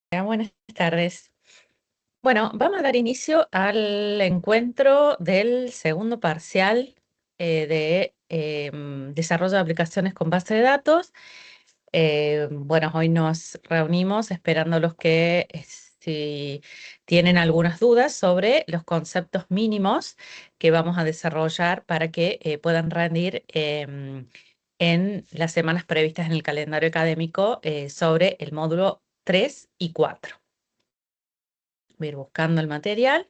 Buenas tardes. Bueno, vamos a dar inicio al encuentro del segundo parcial de desarrollo de aplicaciones con base de datos. Bueno, hoy nos reunimos esperando los que si tienen algunas dudas sobre los conceptos mínimos que vamos a desarrollar para que puedan rendir en las semanas previstas en el calendario académico sobre el módulo 3 y 4. Voy a ir buscando el material.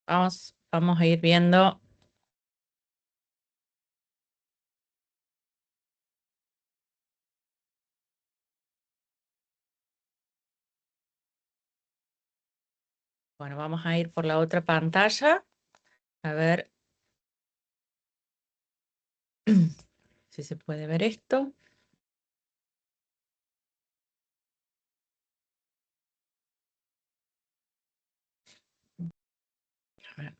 Vamos a ir viendo. Bueno, vamos a ir por la otra pantalla. A ver si se puede ver esto. A ver.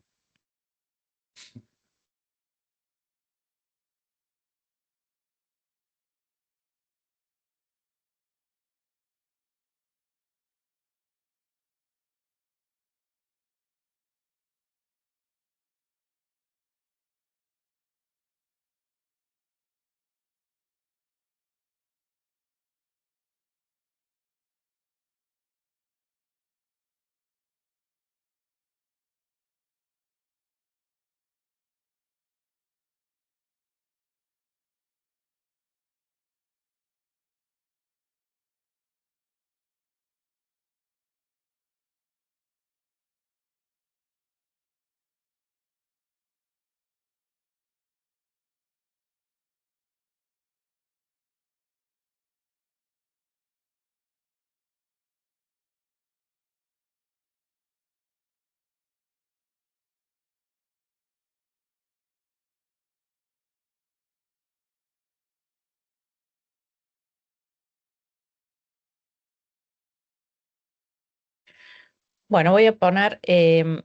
Bueno, voy a poner,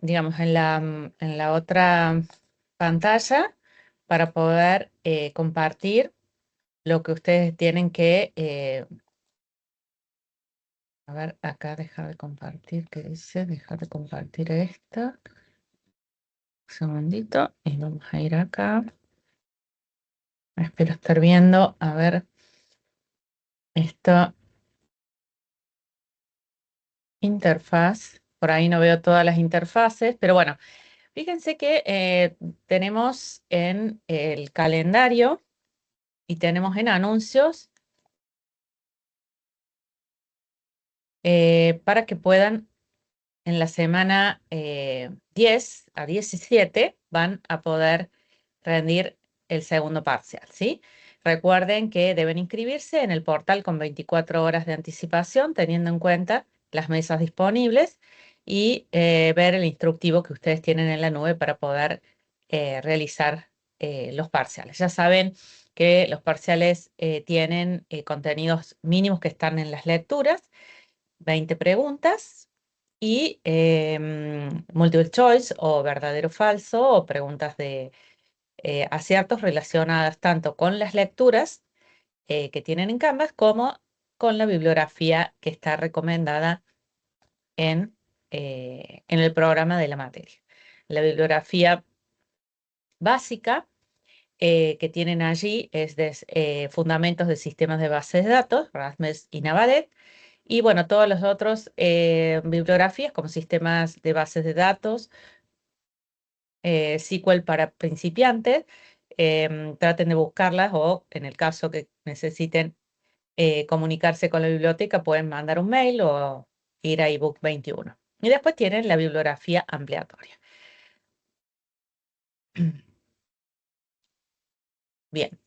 digamos, en la otra pantalla para poder compartir lo que ustedes tienen que, a ver, acá dejar de compartir, ¿qué dice? Dejar de compartir esto. Un segundito y vamos a ir acá. Espero estar viendo, a ver, esto. Interfaz, por ahí no veo todas las interfaces, pero bueno, fíjense que tenemos en el calendario y tenemos en anuncios para que puedan en la semana 10 a 17 van a poder rendir el segundo parcial, ¿sí? Recuerden que deben inscribirse en el portal con 24 horas de anticipación, teniendo en cuenta las mesas disponibles y ver el instructivo que ustedes tienen en la nube para poder realizar los parciales. Ya saben que los parciales tienen contenidos mínimos que están en las lecturas, 20 preguntas y multiple choice o verdadero o falso o preguntas de aciertos relacionadas tanto con las lecturas que tienen en Canvas como con la bibliografía que está recomendada en el programa de la materia. La bibliografía básica que tienen allí es de Fundamentos de Sistemas de Bases de Datos, Rasmes y Navadet. Y bueno, todas las otras bibliografías como sistemas de bases de datos, SQL para principiantes, traten de buscarlas o en el caso que necesiten comunicarse con la biblioteca pueden mandar un mail o ir a ebook 21. Y después tienen la bibliografía ampliatoria. Bien,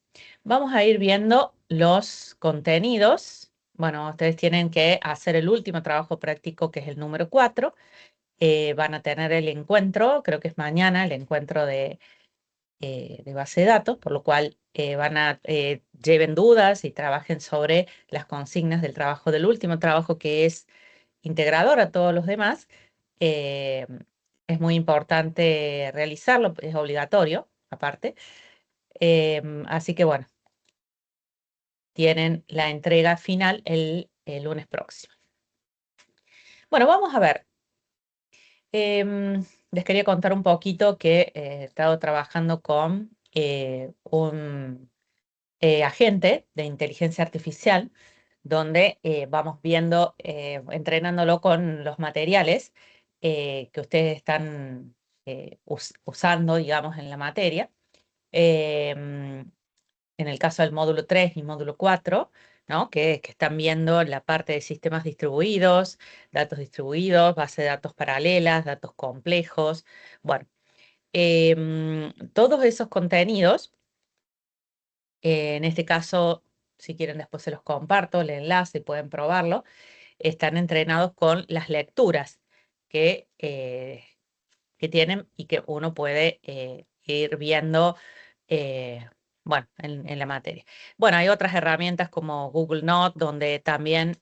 vamos a ir viendo los contenidos. bueno, ustedes tienen que hacer el último trabajo práctico, que es el número 4. Van a tener el encuentro, creo que es mañana, el encuentro de base de datos, por lo cual lleven dudas y trabajen sobre las consignas del trabajo del último trabajo, que es integrador a todos los demás. Eh, es muy importante realizarlo, es obligatorio, aparte. Así que bueno, tienen la entrega final el lunes próximo. Bueno, vamos a ver. Les quería contar un poquito que he estado trabajando con un agente de inteligencia artificial, donde vamos viendo, entrenándolo con los materiales que ustedes están usando, digamos, en la materia. Em, en el caso del módulo 3 y módulo 4, ¿no? Que están viendo la parte de sistemas distribuidos, base de datos paralelas, datos complejos. Bueno, todos esos contenidos, en este caso, si quieren después se los comparto, el enlace y pueden probarlo, están entrenados con las lecturas que tienen y que uno puede ir viendo, eh, bueno, en la materia. Bueno, hay otras herramientas como Google Note, donde también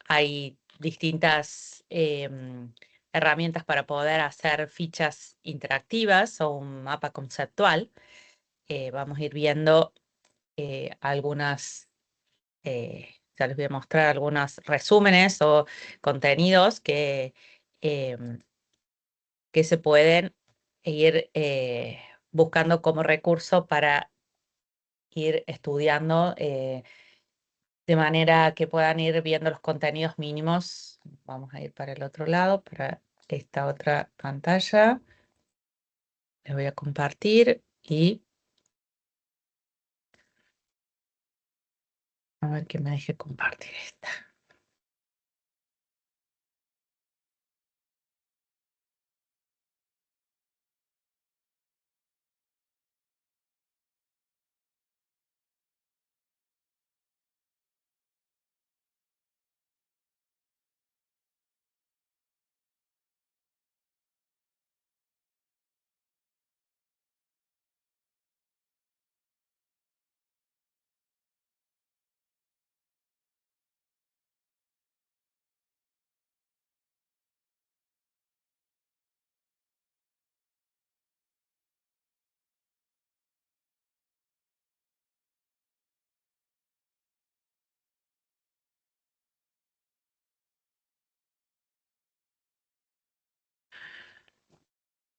hay distintas herramientas para poder hacer fichas interactivas o un mapa conceptual. Vamos a ir viendo algunas, ya les voy a mostrar algunos resúmenes o contenidos em, que se pueden ir buscando como recurso para ir estudiando de manera que puedan ir viendo los contenidos mínimos. Vamos a ir para el otro lado, para esta otra pantalla. Les voy a compartir y a ver que me deje compartir esta.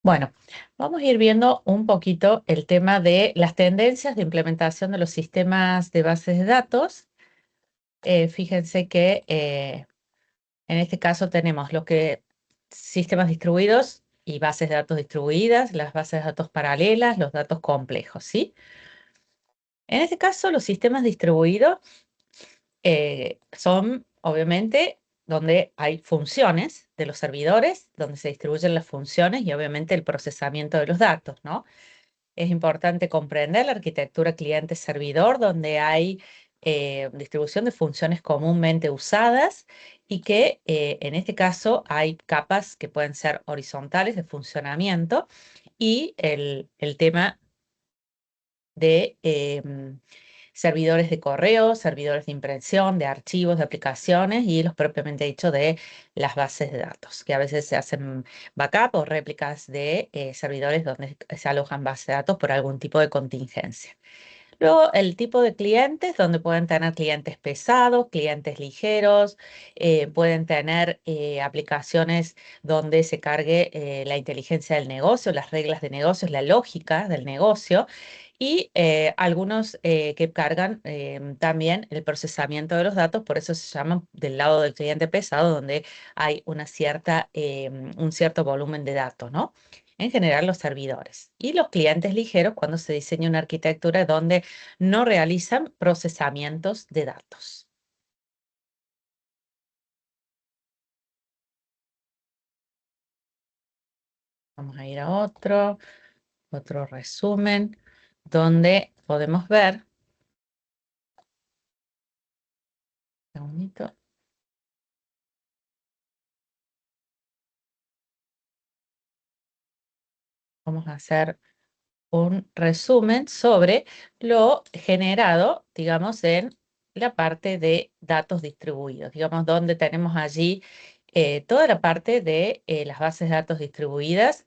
Bueno, vamos a ir viendo un poquito el tema de las tendencias de implementación de los sistemas de bases de datos. Fíjense que en este caso tenemos sistemas distribuidos y bases de datos distribuidas, las bases de datos paralelas, los datos complejos, ¿sí? En este caso, los sistemas distribuidos son, obviamente, donde hay funciones de los servidores, donde se distribuyen las funciones y, obviamente, el procesamiento de los datos, ¿no? Es importante comprender la arquitectura cliente-servidor, donde hay distribución de funciones comúnmente usadas y que en este caso hay capas que pueden ser horizontales de funcionamiento y el tema de servidores de correo, servidores de impresión, de archivos, de aplicaciones y los propiamente dicho de las bases de datos, que a veces se hacen backup o réplicas de servidores donde se alojan bases de datos por algún tipo de contingencia. Luego, el tipo de clientes, donde pueden tener clientes pesados, clientes ligeros, pueden tener aplicaciones donde se cargue la inteligencia del negocio, las reglas de negocios, la lógica del negocio, y algunos que cargan también el procesamiento de los datos, por eso se llaman del lado del cliente pesado, donde hay un cierto volumen de datos, ¿no? En general los servidores. Y los clientes ligeros cuando se diseña una arquitectura donde no realizan procesamientos de datos. Vamos a ir a otro resumen, donde podemos ver segundito. Vamos a hacer un resumen sobre lo generado, digamos, en la parte de datos distribuidos, digamos, donde tenemos allí toda la parte de las bases de datos distribuidas,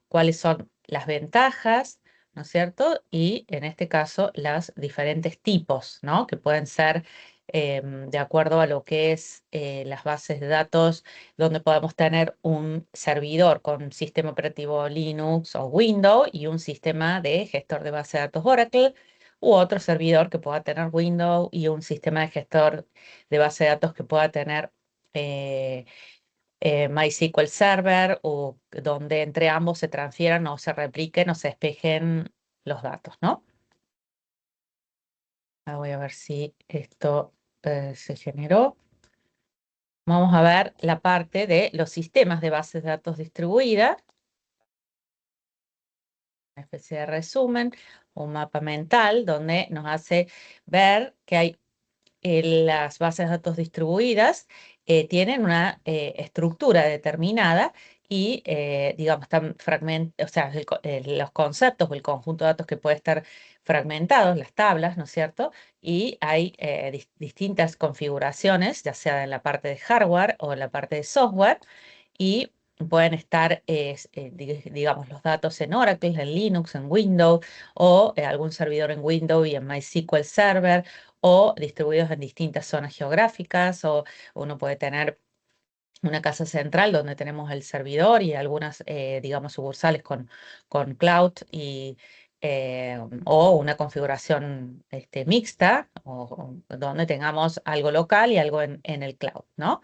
cuáles son las ventajas, ¿no es cierto? Y en este caso, los diferentes tipos, ¿no? Que pueden ser de acuerdo a lo que es las bases de datos donde podemos tener un servidor con sistema operativo Linux o Windows y un sistema de gestor de base de datos Oracle, u otro servidor que pueda tener Windows y un sistema de gestor de base de datos que pueda tener eh, MySQL Server, o donde entre ambos se transfieran o se repliquen o se despejen los datos, ¿no? Ahora voy a ver si esto se generó. Vamos a ver la parte de los sistemas de bases de datos distribuidas, una especie de resumen, un mapa mental donde nos hace ver que hay las bases de datos distribuidas tienen una estructura determinada y, digamos, están fragmentados, o sea, los conceptos o el conjunto de datos que puede estar fragmentados, las tablas, ¿no es cierto? Y hay distintas configuraciones, ya sea en la parte de hardware o en la parte de software, y pueden estar, digamos, los datos en Oracle, en Linux, en Windows, o algún servidor en Windows y en MySQL Server, o distribuidos en distintas zonas geográficas, o uno puede tener una casa central donde tenemos el servidor y algunas, digamos, sucursales con cloud y... o una configuración mixta, o donde tengamos algo local y algo en el cloud, ¿no?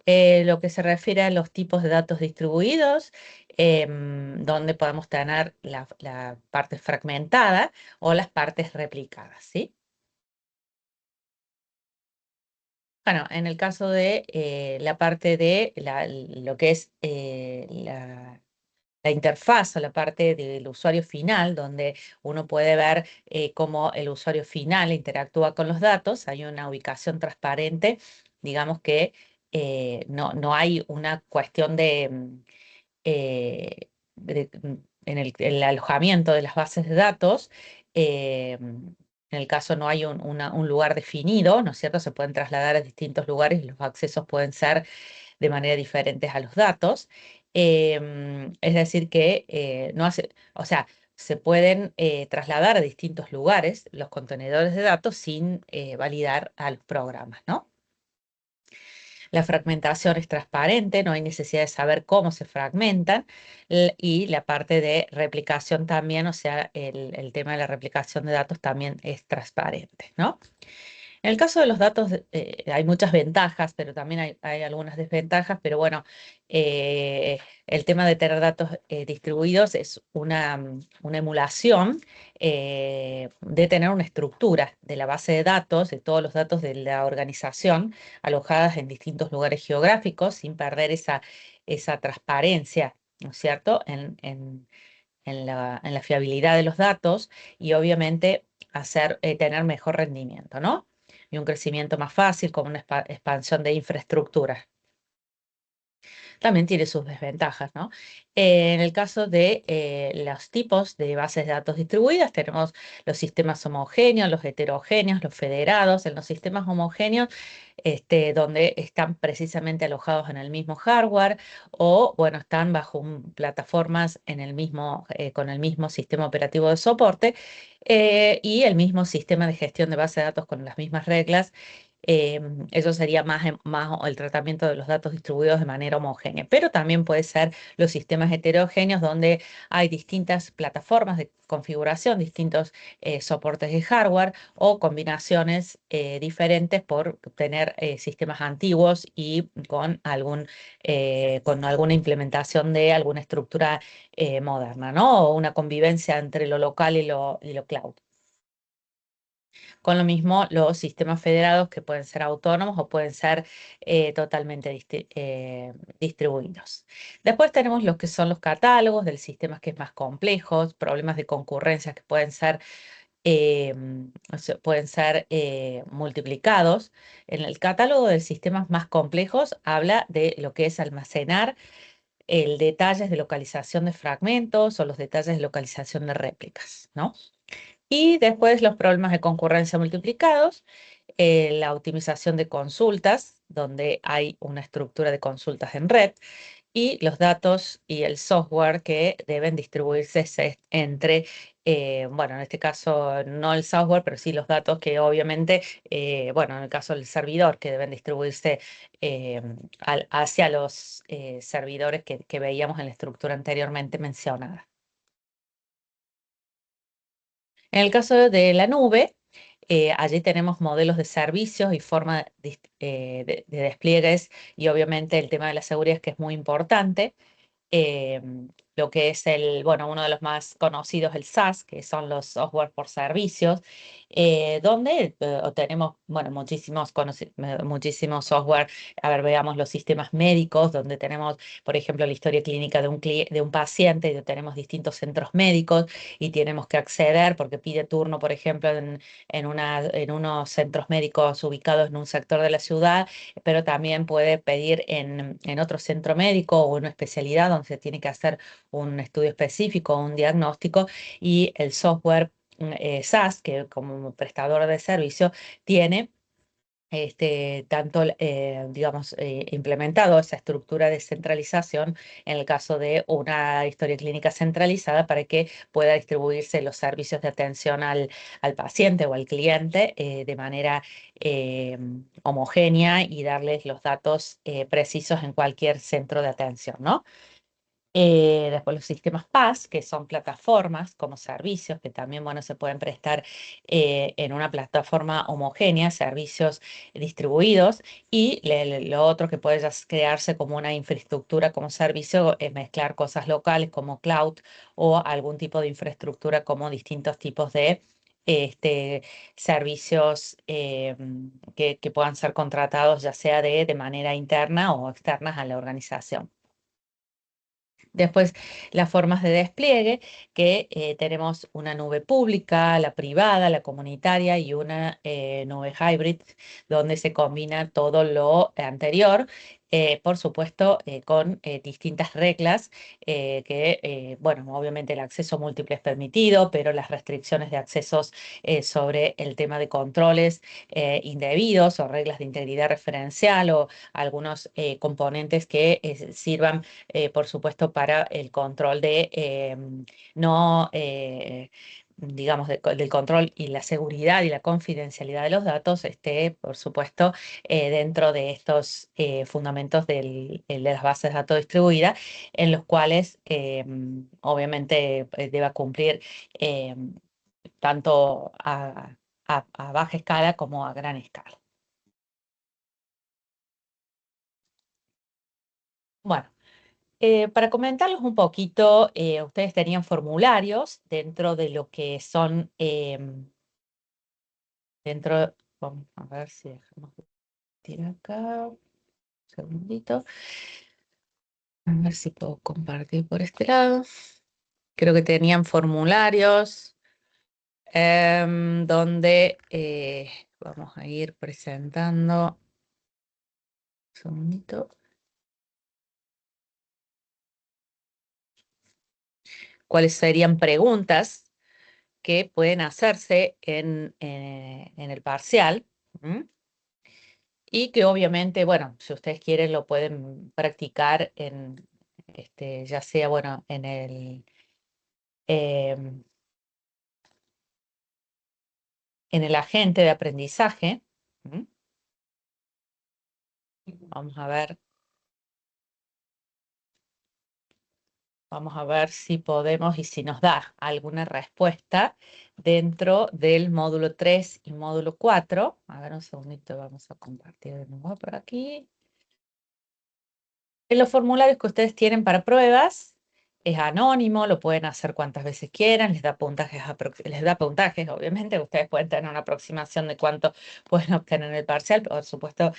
Lo que se refiere a los tipos de datos distribuidos, donde podemos tener la parte fragmentada o las partes replicadas, ¿sí? Bueno, en el caso de la parte de lo que es la interfaz o la parte del usuario final, donde uno puede ver cómo el usuario final interactúa con los datos, hay una ubicación transparente, digamos que no hay una cuestión en el alojamiento de las bases de datos. En el caso no hay un lugar definido, ¿no es cierto? Se pueden trasladar a distintos lugares y los accesos pueden ser de manera diferente a los datos. Es decir, que no hace, o sea, se pueden trasladar a distintos lugares los contenedores de datos sin validar a los programas, ¿no? La fragmentación es transparente, no hay necesidad de saber cómo se fragmentan, y la parte de replicación también, o sea, el tema de la replicación de datos también es transparente, ¿no? En el caso de los datos, hay muchas ventajas, pero también hay algunas desventajas, pero bueno, eh, el tema de tener datos distribuidos es una emulación de tener una estructura de la base de datos, de todos los datos de la organización alojadas en distintos lugares geográficos, sin perder esa transparencia, ¿no es cierto?, en la fiabilidad de los datos, y obviamente tener mejor rendimiento, ¿no? Y un crecimiento más fácil con una expansión de infraestructuras. También tiene sus desventajas, ¿no? En el caso de los tipos de bases de datos distribuidas, tenemos los sistemas homogéneos, los heterogéneos, los federados. En los sistemas homogéneos, donde están precisamente alojados en el mismo hardware, o, bueno, están bajo plataformas con el mismo sistema operativo de soporte, y el mismo sistema de gestión de base de datos con las mismas reglas. Eso sería más el tratamiento de los datos distribuidos de manera homogénea. Pero también puede ser los sistemas heterogéneos, donde hay distintas plataformas de configuración, distintos soportes de hardware, o combinaciones diferentes por tener sistemas antiguos y con alguna implementación de alguna estructura moderna, ¿no? O una convivencia entre lo local y lo cloud. Con lo mismo, los sistemas federados, que pueden ser autónomos o pueden ser totalmente distribuidos. Después tenemos los que son los catálogos del sistema, que es más complejos, problemas de concurrencia que pueden ser o sea, pueden ser multiplicados. En el catálogo de sistemas más complejos habla de lo que es almacenar el detalles de localización de fragmentos o los detalles de localización de réplicas, ¿no? Y después los problemas de concurrencia multiplicados, la optimización de consultas, donde hay una estructura de consultas en red, y los datos y el software que deben distribuirse entre, bueno, en este caso no el software, pero sí los datos que obviamente, bueno, en el caso del servidor, que deben distribuirse eh, hacia los servidores que veíamos en la estructura anteriormente mencionada. En el caso de la nube, allí tenemos modelos de servicios y forma de despliegues y obviamente el tema de la seguridad que es muy importante. eh, lo que es bueno, uno de los más conocidos, el SaaS, que son los software por servicios, donde tenemos, bueno, muchísimos software. A ver, veamos los sistemas médicos, donde tenemos, por ejemplo, la historia clínica de un paciente, y tenemos distintos centros médicos y tenemos que acceder porque pide turno, por ejemplo, en unos centros médicos ubicados en un sector de la ciudad, pero también puede pedir en otro centro médico o una especialidad donde se tiene que hacer un estudio específico o un diagnóstico, y el software SaaS, que como prestador de servicio tiene tanto, digamos, implementado esa estructura de centralización en el caso de una historia clínica centralizada para que pueda distribuirse los servicios de atención al paciente o al cliente de manera homogénea y darles los datos precisos en cualquier centro de atención, ¿no? Después los sistemas PaaS, que son plataformas como servicios, que también, bueno, se pueden prestar en una plataforma homogénea, servicios distribuidos, y lo otro que puede crearse como una infraestructura como servicio es mezclar cosas locales como cloud o algún tipo de infraestructura como distintos tipos de servicios que puedan ser contratados ya sea de manera interna o externas a la organización. Después, las formas de despliegue, que tenemos una nube pública, la privada, la comunitaria y una nube hybrid, donde se combina todo lo anterior, por supuesto, con distintas reglas, bueno, obviamente el acceso múltiple es permitido, pero las restricciones de accesos sobre el tema de controles indebidos o reglas de integridad referencial o algunos componentes que sirvan por supuesto, para el control de no, digamos, del control y la seguridad y la confidencialidad de los datos esté, por supuesto, dentro de estos fundamentos de las bases de datos distribuidas, en los cuales obviamente deba cumplir eh, tanto a baja escala como a gran escala. Bueno. Para comentarles un poquito, ustedes tenían formularios dentro de lo que son, vamos a ver si dejamos de tirar acá, un segundito, a ver si puedo compartir por este lado. Creo que tenían formularios donde vamos a ir presentando, un segundito, cuáles serían preguntas que pueden hacerse en el parcial. ¿M? Y que obviamente, bueno, si ustedes quieren lo pueden practicar ya sea, bueno, em, en el agente de aprendizaje. ¿M? Vamos a ver, vamos a ver si podemos y si nos da alguna respuesta dentro del módulo 3 y módulo 4. A ver, un segundito, vamos a compartir de nuevo por aquí. En los formularios que ustedes tienen para pruebas es anónimo, lo pueden hacer cuantas veces quieran, les da puntajes, obviamente. Ustedes pueden tener una aproximación de cuánto pueden obtener en el parcial, por supuesto,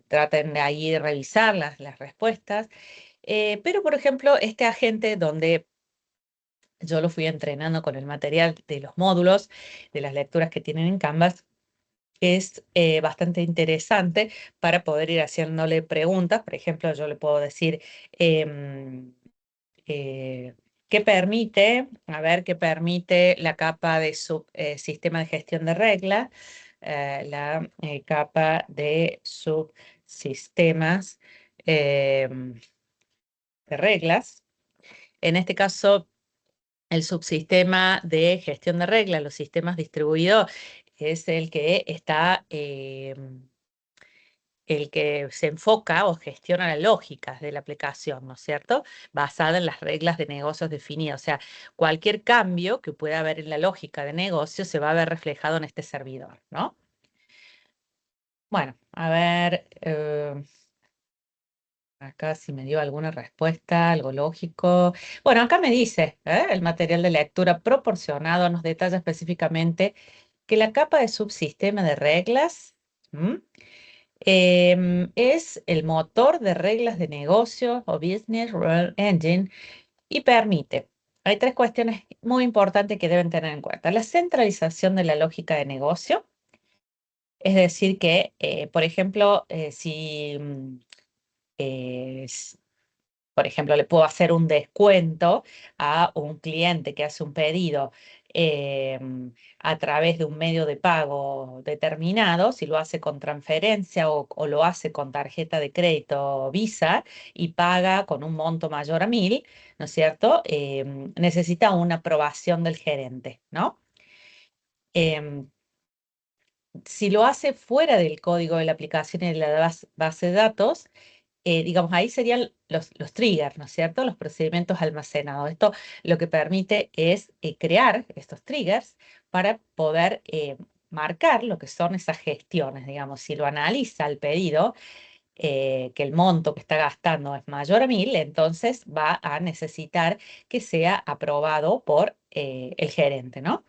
traten de ahí revisar las respuestas. Pero, por ejemplo, este agente donde yo lo fui entrenando con el material de los módulos, de las lecturas que tienen en Canvas, es bastante interesante para poder ir haciéndole preguntas. Por ejemplo, yo le puedo decir, em, eh, ¿qué permite? A ver, ¿qué permite la capa de sistema de gestión de reglas? La capa de subsistemas em, de reglas. En este caso, el subsistema de gestión de reglas, los sistemas distribuidos, es el que está el que se enfoca o gestiona las lógicas de la aplicación, ¿no es cierto? Basada en las reglas de negocios definidas. O sea, cualquier cambio que pueda haber en la lógica de negocio se va a ver reflejado en este servidor, ¿no? Bueno, a ver, acá si me dio alguna respuesta, algo lógico. Bueno, acá me dice, el material de lectura proporcionado nos detalla específicamente que la capa de subsistema de reglas, ¿m? Es el motor de reglas de negocio o Business Rule Engine y permite. Hay tres cuestiones muy importantes que deben tener en cuenta. La centralización de la lógica de negocio, es decir, que, por ejemplo, si eh, por ejemplo, le puedo hacer un descuento a un cliente que hace un pedido a través de un medio de pago determinado, si lo hace con transferencia o lo hace con tarjeta de crédito Visa y paga con un monto mayor a 1.000, ¿no es cierto? Necesita una aprobación del gerente, ¿no? Em, si lo hace fuera del código de la aplicación y de la base de datos, digamos, ahí serían los triggers, ¿no es cierto? Los procedimientos almacenados. Esto lo que permite es crear estos triggers para poder marcar lo que son esas gestiones, digamos, si lo analiza el pedido, que el monto que está gastando es mayor a 1.000, entonces va a necesitar que sea aprobado por el gerente, ¿no?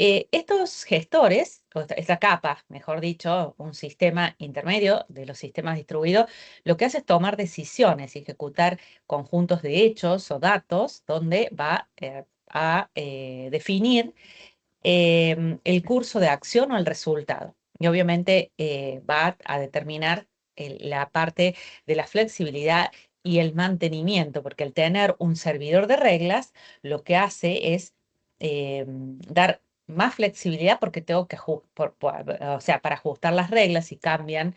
Estos gestores, o esta capa, mejor dicho, un sistema intermedio de los sistemas distribuidos, lo que hace es tomar decisiones y ejecutar conjuntos de hechos o datos donde va a definir el curso de acción o el resultado. Y obviamente va a determinar la parte de la flexibilidad y el mantenimiento, porque el tener un servidor de reglas lo que hace es dar más flexibilidad porque tengo que, o sea, para ajustar las reglas si cambian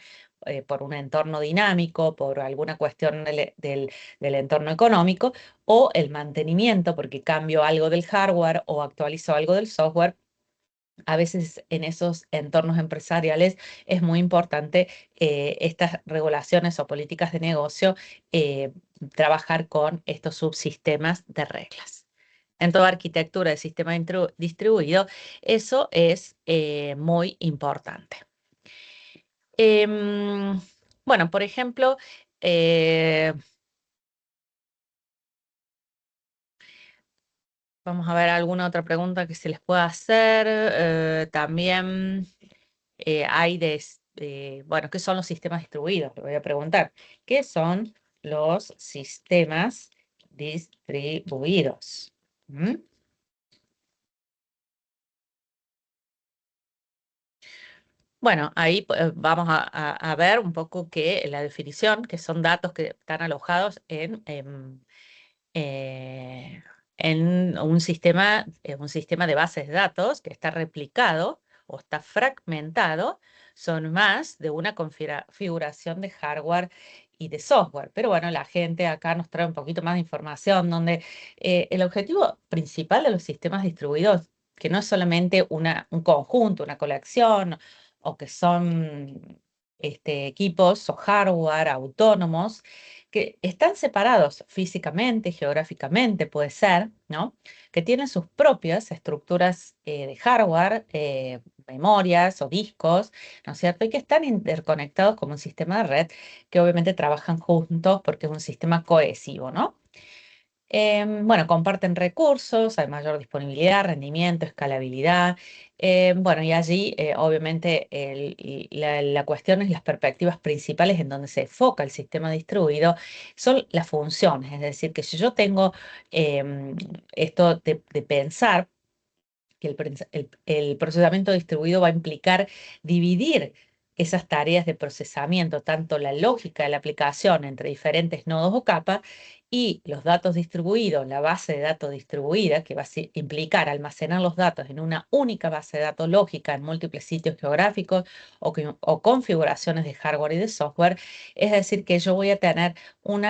por un entorno dinámico, por alguna cuestión del entorno económico, o el mantenimiento porque cambio algo del hardware o actualizo algo del software. A veces en esos entornos empresariales es muy importante estas regulaciones o políticas de negocio, eh, trabajar con estos subsistemas de reglas. En toda arquitectura de sistema distribuido, eso es muy importante. Em, bueno, por ejemplo, eh, vamos a ver alguna otra pregunta que se les pueda hacer. También hay bueno, ¿qué son los sistemas distribuidos? Le voy a preguntar. ¿Qué son los sistemas distribuidos? ¿Mm? Bueno, ahí vamos a ver un poco que la definición, que son datos que están alojados eh, en un sistema de bases de datos que está replicado o está fragmentado, son más de una configuración de hardware y de software. Pero bueno, la gente acá nos trae un poquito más de información donde el objetivo principal de los sistemas distribuidos, que no es solamente un conjunto, una colección, o que son equipos o hardware autónomos, que están separados físicamente, geográficamente, puede ser, ¿no? Que tienen sus propias estructuras de hardware, memorias o discos, ¿no es cierto? Y que están interconectados como un sistema de red, que obviamente trabajan juntos porque es un sistema cohesivo, ¿no? Bueno, comparten recursos, hay mayor disponibilidad, rendimiento, escalabilidad. Bueno, y allí obviamente la cuestión es las perspectivas principales en donde se enfoca el sistema distribuido, son las funciones. Es decir, que si yo tengo esto de pensar que el procesamiento distribuido va a implicar dividir esas tareas de procesamiento, tanto la lógica de la aplicación entre diferentes nodos o capas y los datos distribuidos, la base de datos distribuida, que va a implicar almacenar los datos en una única base de datos lógica en múltiples sitios geográficos o configuraciones de hardware y de software. Es decir, que yo voy a tener un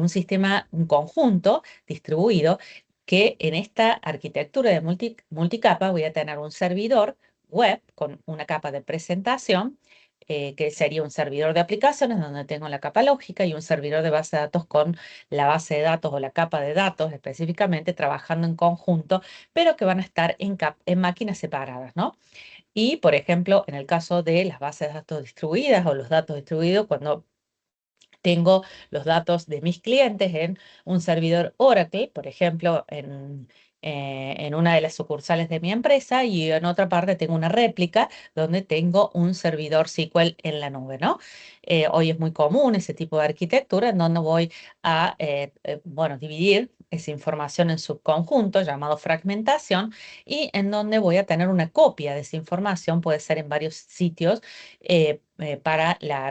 sistema, un conjunto distribuido que en esta arquitectura de multicapa voy a tener un servidor web con una capa de presentación, que sería un servidor de aplicaciones donde tengo la capa lógica y un servidor de base de datos con la base de datos o la capa de datos específicamente trabajando en conjunto, pero que van a estar en máquinas separadas, ¿no? Y, por ejemplo, en el caso de las bases de datos distribuidas o los datos distribuidos, cuando tengo los datos de mis clientes en un servidor Oracle, por ejemplo, en una de las sucursales de mi empresa, y en otra parte tengo una réplica donde tengo un servidor SQL en la nube, ¿no? Hoy es muy común ese tipo de arquitectura en donde voy a, bueno, dividir esa información en subconjuntos llamado fragmentación y en donde voy a tener una copia de esa información, puede ser en varios sitios, para la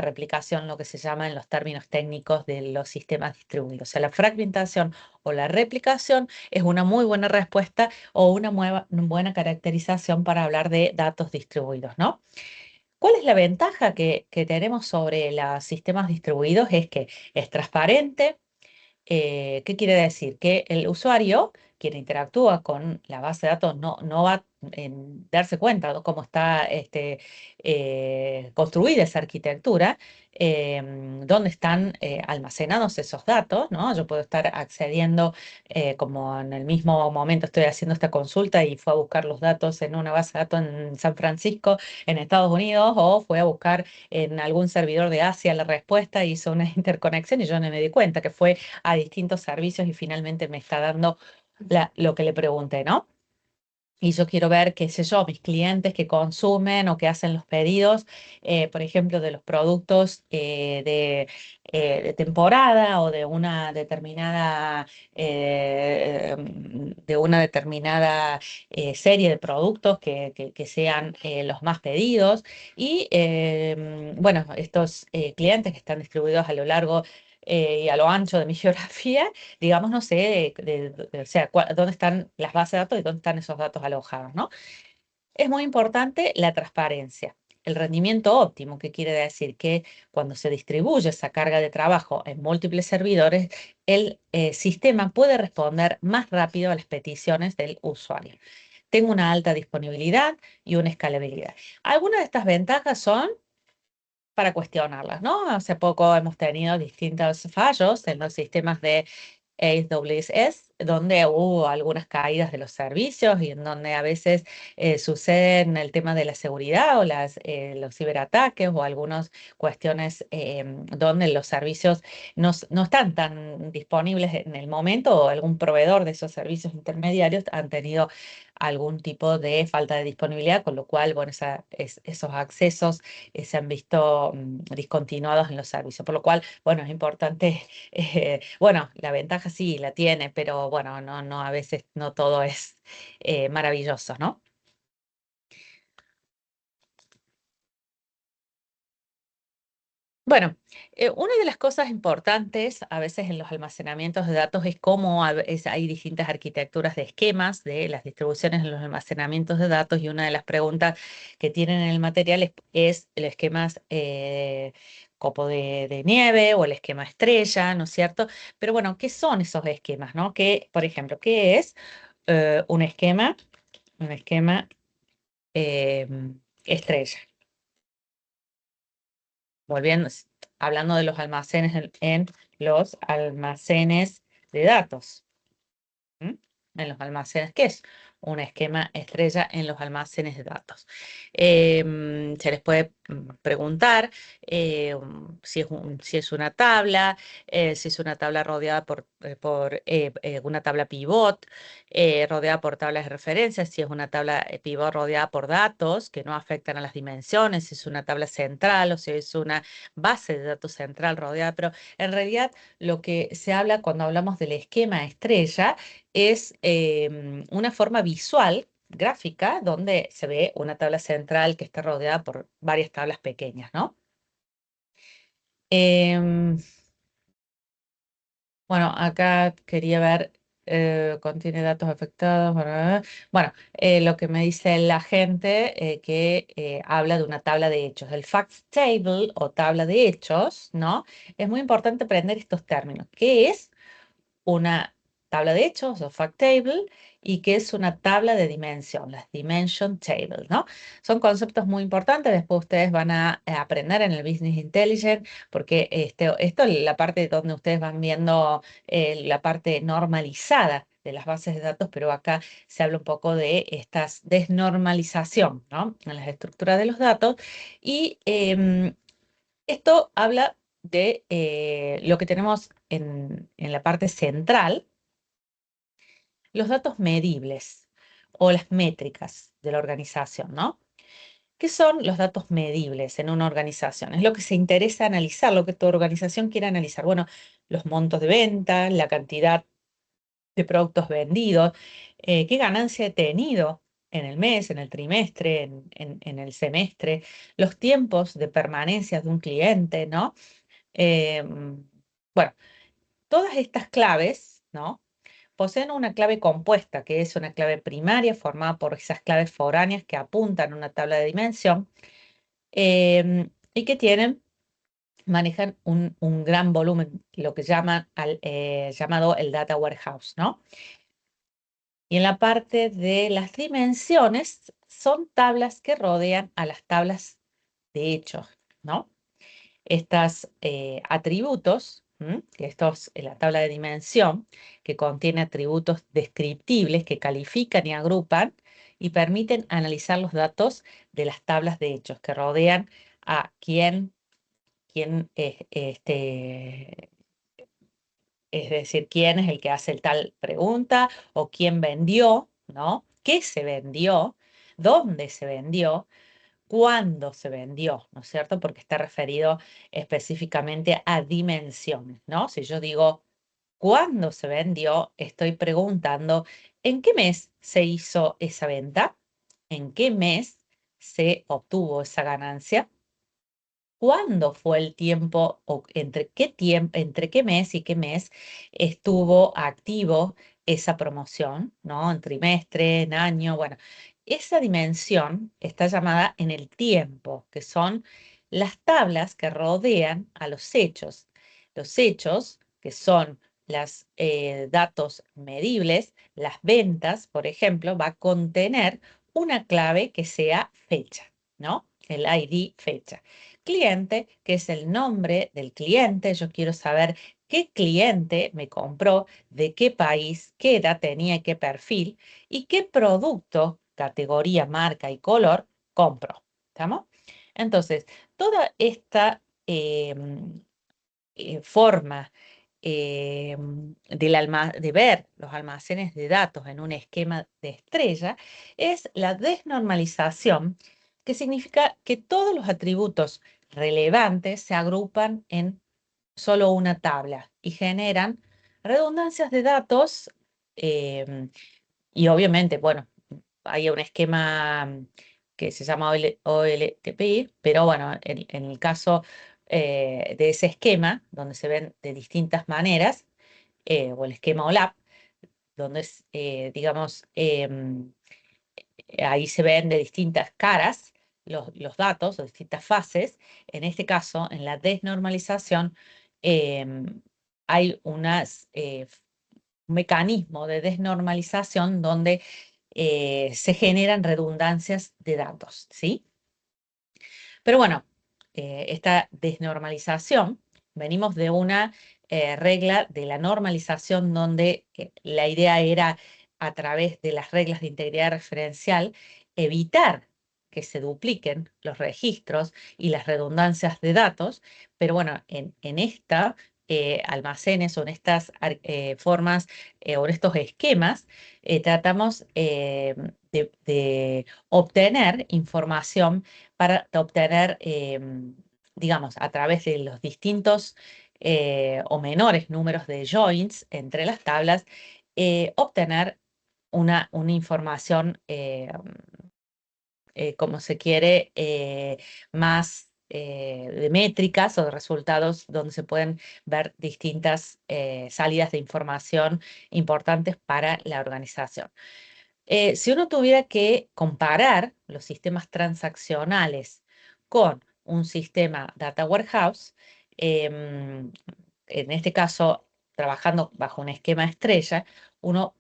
replicación, lo que se llama en los términos técnicos de los sistemas distribuidos. O sea, la fragmentación o la replicación es una muy buena respuesta o una buena caracterización para hablar de datos distribuidos, ¿no? ¿Cuál es la ventaja que tenemos sobre los sistemas distribuidos? Es que es transparente. ¿Qué quiere decir? Que el usuario, quien interactúa con la base de datos, no va a darse cuenta de cómo está construida esa arquitectura, dónde están almacenados esos datos, ¿no? Yo puedo estar accediendo, como en el mismo momento estoy haciendo esta consulta y fue a buscar los datos en una base de datos en San Francisco, en Estados Unidos, o fue a buscar en algún servidor de Asia la respuesta, hizo una interconexión y yo no me di cuenta que fue a distintos servicios y finalmente me está dando lo que le pregunté, ¿no? Y yo quiero ver, qué sé yo, mis clientes que consumen o que hacen los pedidos, por ejemplo, de los productos de temporada o de una determinada serie de productos que sean los más pedidos. Y bueno, estos clientes que están distribuidos a lo largo y a lo ancho de mi geografía, digamos, no sé, o sea, dónde están las bases de datos y dónde están esos datos alojados, ¿no? Es muy importante la transparencia. El rendimiento óptimo, que quiere decir que cuando se distribuye esa carga de trabajo en múltiples servidores, el sistema puede responder más rápido a las peticiones del usuario. Tengo una alta disponibilidad y una escalabilidad. Algunas de estas ventajas son para cuestionarlas, ¿no? Hace poco hemos tenido distintos fallos en los sistemas de AWS, donde hubo algunas caídas de los servicios y en donde a veces suceden el tema de la seguridad o los ciberataques o algunas cuestiones donde los servicios no están tan disponibles en el momento o algún proveedor de esos servicios intermediarios han tenido algún tipo de falta de disponibilidad, con lo cual, bueno, esos accesos se han visto discontinuados en los servicios. Por lo cual, bueno, es importante, bueno, la ventaja sí la tiene, pero bueno, a veces no todo es maravilloso, ¿no? Bueno, una de las cosas importantes a veces en los almacenamientos de datos es cómo hay distintas arquitecturas de esquemas de las distribuciones en los almacenamientos de datos y una de las preguntas que tienen en el material es el esquema copo de nieve o el esquema estrella, ¿no es cierto? Pero bueno, ¿qué son esos esquemas, no? Por ejemplo, ¿qué es un esquema? Un esquema eh, estrella. Volviendo, hablando de los almacenes en los almacenes de datos. ¿M? En los almacenes, ¿qué es? Un esquema estrella en los almacenes de datos. se les puede preguntar si es una tabla, si es una tabla rodeada por una tabla pivot, rodeada por tablas de referencia, si es una tabla pivot rodeada por datos que no afectan a las dimensiones, si es una tabla central o si es una base de datos central rodeada, pero en realidad lo que se habla cuando hablamos del esquema estrella es una forma visual, gráfica, donde se ve una tabla central que está rodeada por varias tablas pequeñas, ¿no? Em, bueno, acá quería ver, contiene datos afectados. Bueno, lo que me dice la gente que habla de una tabla de hechos. El fact table o tabla de hechos, ¿no? Es muy importante aprender estos términos. ¿Qué es una tabla de hechos o fact table y qué es una tabla de dimensión, las dimension tables, ¿no? Son conceptos muy importantes, después ustedes van a aprender en el Business Intelligence, porque esto es la parte donde ustedes van viendo la parte normalizada de las bases de datos, pero acá se habla un poco de esta desnormalización, ¿no? En las estructuras de los datos y esto habla de lo que tenemos en la parte central, los datos medibles o las métricas de la organización, ¿no? ¿Qué son los datos medibles en una organización? Es lo que se interesa analizar, lo que tu organización quiere analizar. Bueno, los montos de venta, la cantidad de productos vendidos, qué ganancia he tenido en el mes, en el trimestre, en el semestre, los tiempos de permanencia de un cliente, ¿no? Bueno, todas estas claves, ¿no? Poseen una clave compuesta, que es una clave primaria formada por esas claves foráneas que apuntan a una tabla de dimensión y que manejan un gran volumen, lo que llaman llamado el data warehouse, ¿no? Y en la parte de las dimensiones son tablas que rodean a las tablas de hechos, ¿no? Estos atributos, que estos en la tabla de dimensión, que contiene atributos descriptibles que califican y agrupan y permiten analizar los datos de las tablas de hechos que rodean a quién es decir, quién es el que hace el tal pregunta o quién vendió, ¿no? ¿Qué se vendió? ¿Dónde se vendió? ¿Cuándo se vendió? ¿No es cierto? Porque está referido específicamente a dimensiones, ¿no? Si yo digo cuándo se vendió, estoy preguntando en qué mes se hizo esa venta, en qué mes se obtuvo esa ganancia, cuándo fue el tiempo o entre qué mes y qué mes estuvo activo esa promoción, ¿no? En trimestre, en año, bueno, esa dimensión está llamada en el tiempo, que son las tablas que rodean a los hechos. Los hechos, que son los datos medibles, las ventas, por ejemplo, va a contener una clave que sea fecha, ¿no? El ID fecha. Cliente, que es el nombre del cliente. Yo quiero saber qué cliente me compró, de qué país, qué edad tenía y qué perfil y qué producto, categoría, marca y color compró. ¿Estamos? Entonces, toda esta forma de ver los almacenes de datos en un esquema de estrella es la desnormalización, que significa que todos los atributos relevantes se agrupan en solo una tabla y generan redundancias de datos y obviamente, bueno, hay un esquema que se llama OLTP, pero bueno, en el caso de ese esquema, donde se ven de distintas maneras, o el esquema OLAP, donde es, digamos, ahí se ven de distintas caras los datos o distintas fases. En este caso, en la desnormalización, hay un mecanismo de desnormalización donde se generan redundancias de datos, ¿sí? Pero bueno, esta desnormalización, venimos de una regla de la normalización donde la idea era, a través de las reglas de integridad referencial, evitar que se dupliquen los registros y las redundancias de datos, pero bueno, en esta almacenes o en estas formas o en estos esquemas, tratamos de obtener información para obtener, digamos, a través de los distintos o menores números de joins entre las tablas, obtener una información como se quiere, más de métricas o de resultados donde se pueden ver distintas salidas de información importantes para la organización. Si uno tuviera que comparar los sistemas transaccionales con un sistema Data Warehouse, en este caso, trabajando bajo un esquema estrella, uno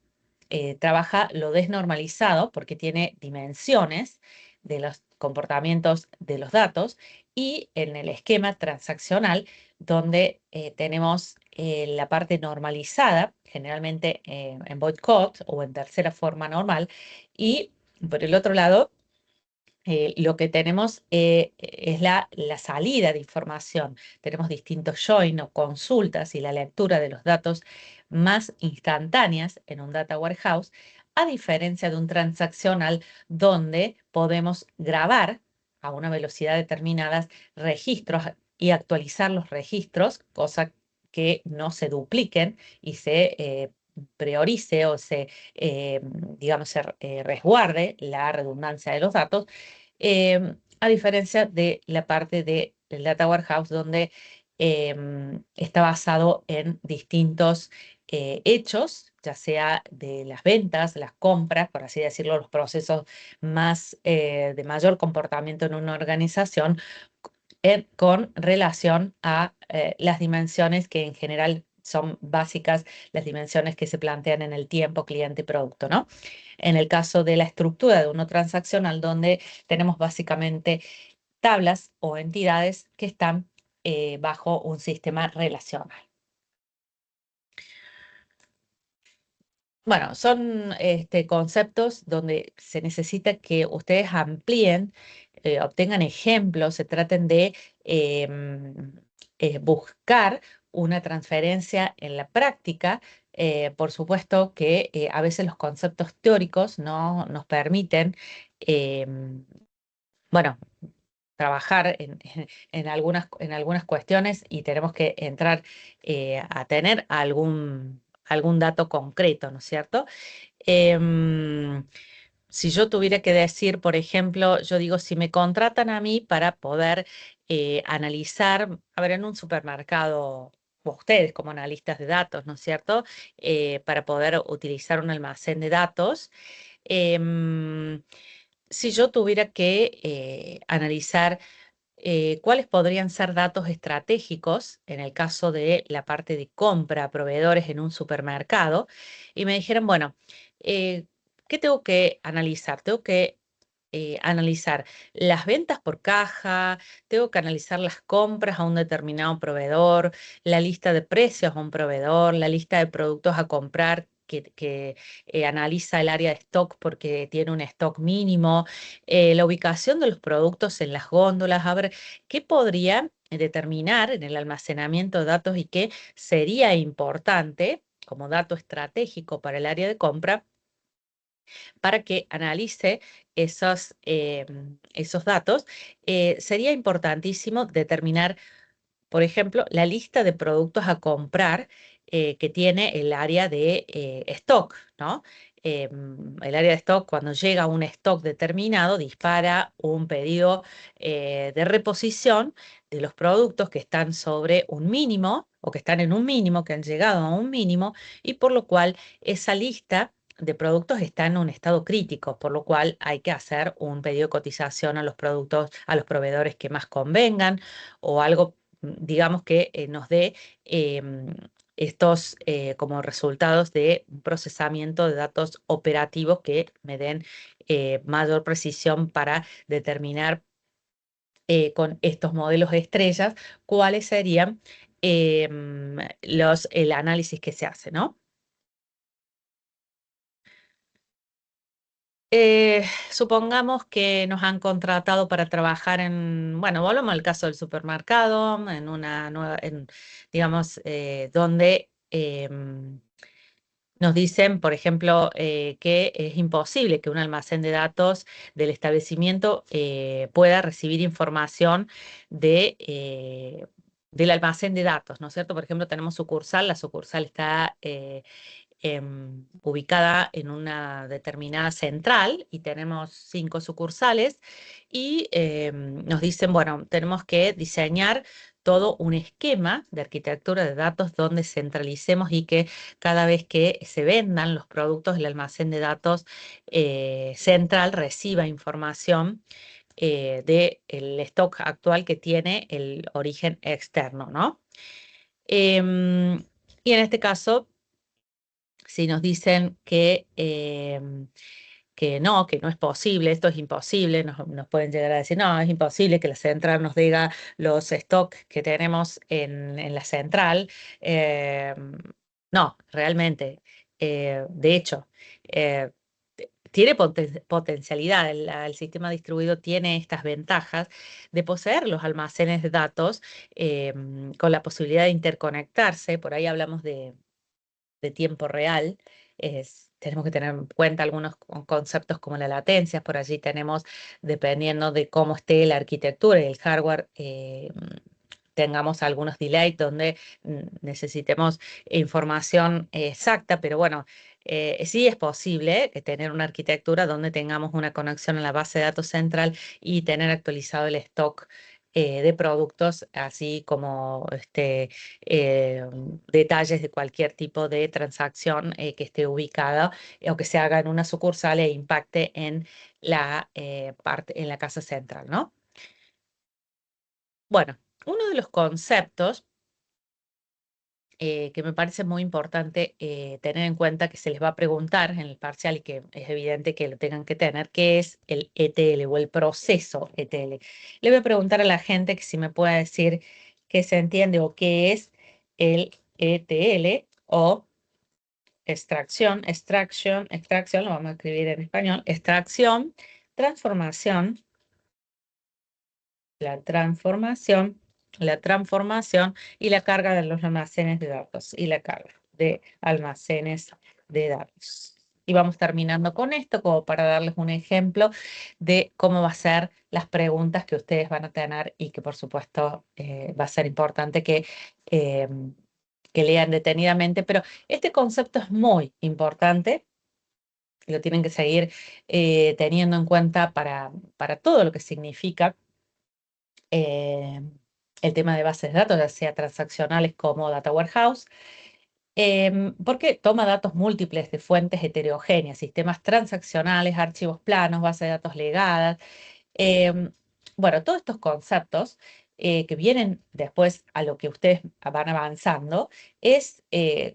trabaja lo desnormalizado porque tiene dimensiones de los comportamientos de los datos y en el esquema transaccional donde tenemos la parte normalizada, generalmente en void code o en tercera forma normal, y por el otro lado lo que tenemos es la salida de información. Tenemos distintos join o consultas y la lectura de los datos más instantáneas en un data warehouse, a diferencia de un transaccional donde podemos grabar a una velocidad determinada registros y actualizar los registros, cosa que no se dupliquen y se priorice o se, digamos, se resguarde la redundancia de los datos, a diferencia de la parte del Data Warehouse, donde está basado en distintos hechos, ya sea de las ventas, las compras, por así decirlo, los procesos más de mayor comportamiento en una organización, con relación a las dimensiones que en general son básicas, las dimensiones que se plantean en el tiempo, cliente y producto, ¿no? En el caso de la estructura de uno transaccional, donde tenemos básicamente tablas o entidades que están bajo un sistema relacional. Bueno, son conceptos donde se necesita que ustedes amplíen, obtengan ejemplos, se traten de buscar una transferencia en la práctica. Por supuesto que a veces los conceptos teóricos no nos permiten, bueno, trabajar en algunas cuestiones y tenemos que entrar a tener algún dato concreto, ¿no es cierto? Em, si yo tuviera que decir, por ejemplo, yo digo, si me contratan a mí para poder analizar, a ver, en un supermercado, o ustedes como analistas de datos, ¿no es cierto? Para poder utilizar un almacén de datos. em, si yo tuviera que analizar cuáles podrían ser datos estratégicos en el caso de la parte de compra a proveedores en un supermercado, y me dijeran, bueno, eh, ¿qué tengo que analizar? Tengo que analizar las ventas por caja, tengo que analizar las compras a un determinado proveedor, la lista de precios a un proveedor, la lista de productos a comprar que analiza el área de stock porque tiene un stock mínimo, la ubicación de los productos en las góndolas, a ver qué podría determinar en el almacenamiento de datos y qué sería importante como dato estratégico para el área de compra para que analice esos datos. Sería importantísimo determinar, por ejemplo, la lista de productos a comprar que tiene el área de stock, ¿no? El área de stock, cuando llega a un stock determinado, dispara un pedido de reposición de los productos que están sobre un mínimo o que están en un mínimo, que han llegado a un mínimo, y por lo cual esa lista de productos está en un estado crítico, por lo cual hay que hacer un pedido de cotización a los productos, a los proveedores que más convengan o algo, digamos, que nos dé estos como resultados de un procesamiento de datos operativos que me den mayor precisión para determinar con estos modelos de estrellas cuáles serían el análisis que se hace, ¿no? Supongamos que nos han contratado para trabajar en, bueno, volvamos al caso del supermercado, en una nueva, digamos, donde nos dicen, por ejemplo, que es imposible que un almacén de datos del establecimiento pueda recibir información del almacén de datos, ¿no es cierto? Por ejemplo, tenemos sucursal, la sucursal está ubicada en una determinada central y tenemos 5 sucursales y nos dicen, bueno, tenemos que diseñar todo un esquema de arquitectura de datos donde centralicemos y que cada vez que se vendan los productos, el almacén de datos central reciba información del stock actual que tiene el origen externo, ¿no? Y en este caso, si nos dicen que no es posible, esto es imposible, nos pueden llegar a decir, no, es imposible que la central nos diga los stocks que tenemos en la central. Eh, no, realmente. De hecho, eh, tiene potencialidad, el sistema distribuido tiene estas ventajas de poseer los almacenes de datos con la posibilidad de interconectarse, por ahí hablamos de tiempo real. Tenemos que tener en cuenta algunos conceptos como la latencia. Por allí tenemos, dependiendo de cómo esté la arquitectura y el hardware, tengamos algunos delays donde necesitemos información exacta, pero bueno, sí es posible tener una arquitectura donde tengamos una conexión a la base de datos central y tener actualizado el stock de productos, así como detalles de cualquier tipo de transacción que esté ubicada o que se haga en una sucursal e impacte en en la casa central, ¿no? Bueno, uno de los conceptos que me parece muy importante tener en cuenta que se les va a preguntar en el parcial y que es evidente que lo tengan que tener, que es el ETL o el proceso ETL. Le voy a preguntar a la gente que si me puede decir qué se entiende o qué es el ETL o extracción, lo vamos a escribir en español, extracción, transformación, la transformación, la transformación y la carga de los almacenes de datos y la carga de almacenes de datos. Y vamos terminando con esto como para darles un ejemplo de cómo va a ser las preguntas que ustedes van a tener y que por supuesto va a ser importante eh, que lean detenidamente, pero este concepto es muy importante y lo tienen que seguir teniendo en cuenta para todo lo que significa eh, el tema de bases de datos, ya sea transaccionales como Data Warehouse, porque toma datos múltiples de fuentes heterogéneas, sistemas transaccionales, archivos planos, bases de datos legadas. Em, bueno, todos estos conceptos que vienen después a lo que ustedes van avanzando es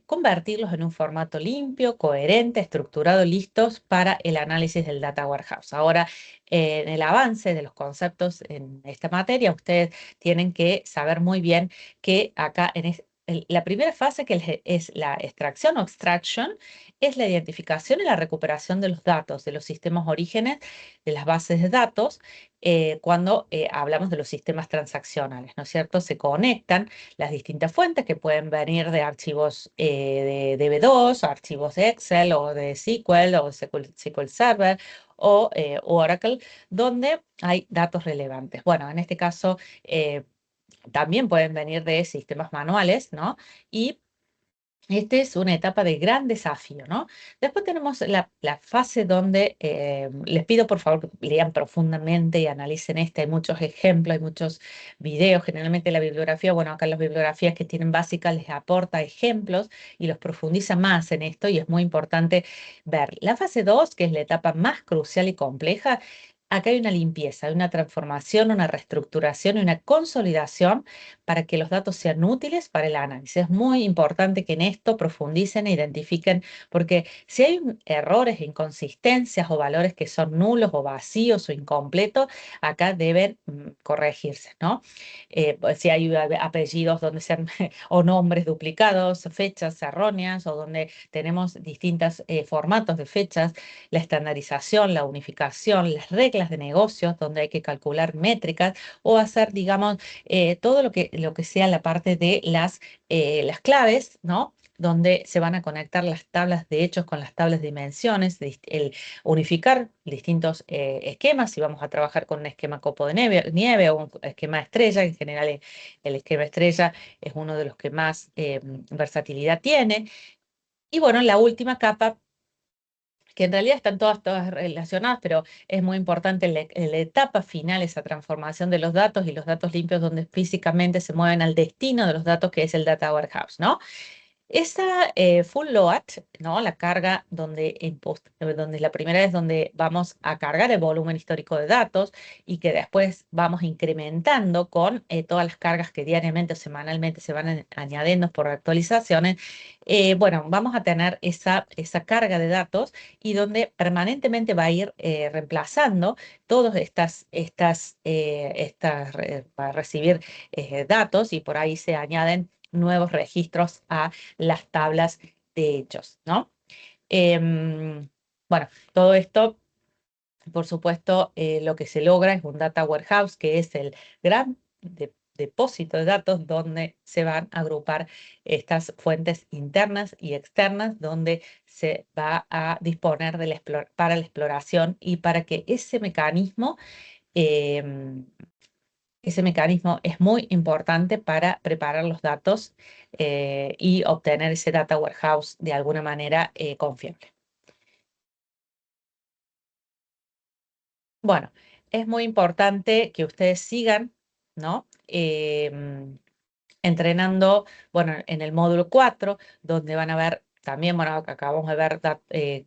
convertirlos en un formato limpio, coherente, estructurado, listos para el análisis del Data Warehouse. Ahora, en el avance de los conceptos en esta materia, ustedes tienen que saber muy bien que acá la primera fase, que es la extracción o extraction, es la identificación y la recuperación de los datos de los sistemas orígenes de las bases de datos cuando hablamos de los sistemas transaccionales, ¿no es cierto? Se conectan las distintas fuentes que pueden venir de archivos de DB2, o archivos de Excel o de SQL o SQL Server o Oracle, donde hay datos relevantes. Bueno, en este caso también pueden venir de sistemas manuales, ¿no? Y esta es una etapa de gran desafío, ¿no? Después tenemos la fase donde les pido por favor que lean profundamente y analicen Hay muchos ejemplos, hay muchos videos. Generalmente la bibliografía, bueno, acá las bibliografías que tienen básicas les aporta ejemplos y los profundiza más en esto y es muy importante ver. La fase 2, que es la etapa más crucial y compleja, acá hay una limpieza, hay una transformación, una reestructuración y una consolidación para que los datos sean útiles para el análisis. Es muy importante que en esto profundicen e identifiquen, porque si hay errores, inconsistencias o valores que son nulos o vacíos o incompletos, acá deben corregirse, ¿no? Pues si hay apellidos donde sean o nombres duplicados, fechas erróneas o donde tenemos distintos formatos de fechas, la estandarización, la unificación, las reglas de negocios, donde hay que calcular métricas o hacer, digamos, todo lo que sea la parte de las claves, ¿no? Donde se van a conectar las tablas de hechos con las tablas de dimensiones, el unificar distintos esquemas, si vamos a trabajar con un esquema copo de nieve o un esquema estrella, en general el esquema estrella es uno de los que más versatilidad tiene. Y bueno, la última capa, que en realidad están todas relacionadas, pero es muy importante en la etapa final esa transformación de los datos y los datos limpios donde físicamente se mueven al destino de los datos, que es el Data Warehouse, ¿no? Esa full load, ¿no? La carga donde la primera es donde vamos a cargar el volumen histórico de datos y que después vamos incrementando con todas las cargas que diariamente o semanalmente se van añadiendo por actualizaciones. Bueno, vamos a tener esa carga de datos y donde permanentemente va a ir reemplazando todas va a recibir datos y por ahí se añaden nuevos registros a las tablas de hechos, ¿no? Em, bueno, todo esto, por supuesto, lo que se logra es un data warehouse, que es el gran depósito de datos donde se van a agrupar estas fuentes internas y externas, donde se va a disponer para la exploración y para que em, ese mecanismo es muy importante para preparar los datos y obtener ese data warehouse de alguna manera confiable. Bueno, es muy importante que ustedes sigan, ¿no? Entrenando, bueno, en el módulo 4, donde van a ver también, bueno, acabamos de ver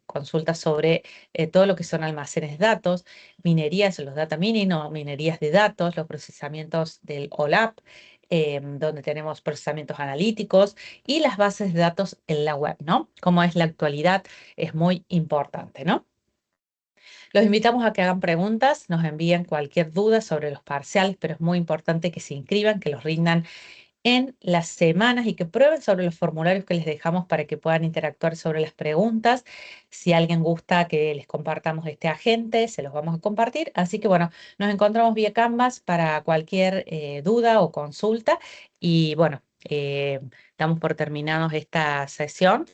consultas sobre todo lo que son almacenes de datos, minerías, los data mining o minerías de datos, los procesamientos del OLAP, donde tenemos procesamientos analíticos y las bases de datos en la web, ¿no? Como es la actualidad, es muy importante, ¿no? Los invitamos a que hagan preguntas, nos envíen cualquier duda sobre los parciales, pero es muy importante que se inscriban, que los rindan en las semanas y que prueben sobre los formularios que les dejamos para que puedan interactuar sobre las preguntas. Si alguien gusta que les compartamos este agente, se los vamos a compartir. Así que bueno, nos encontramos vía Canvas para cualquier duda o consulta. Y bueno, damos por terminados esta sesión.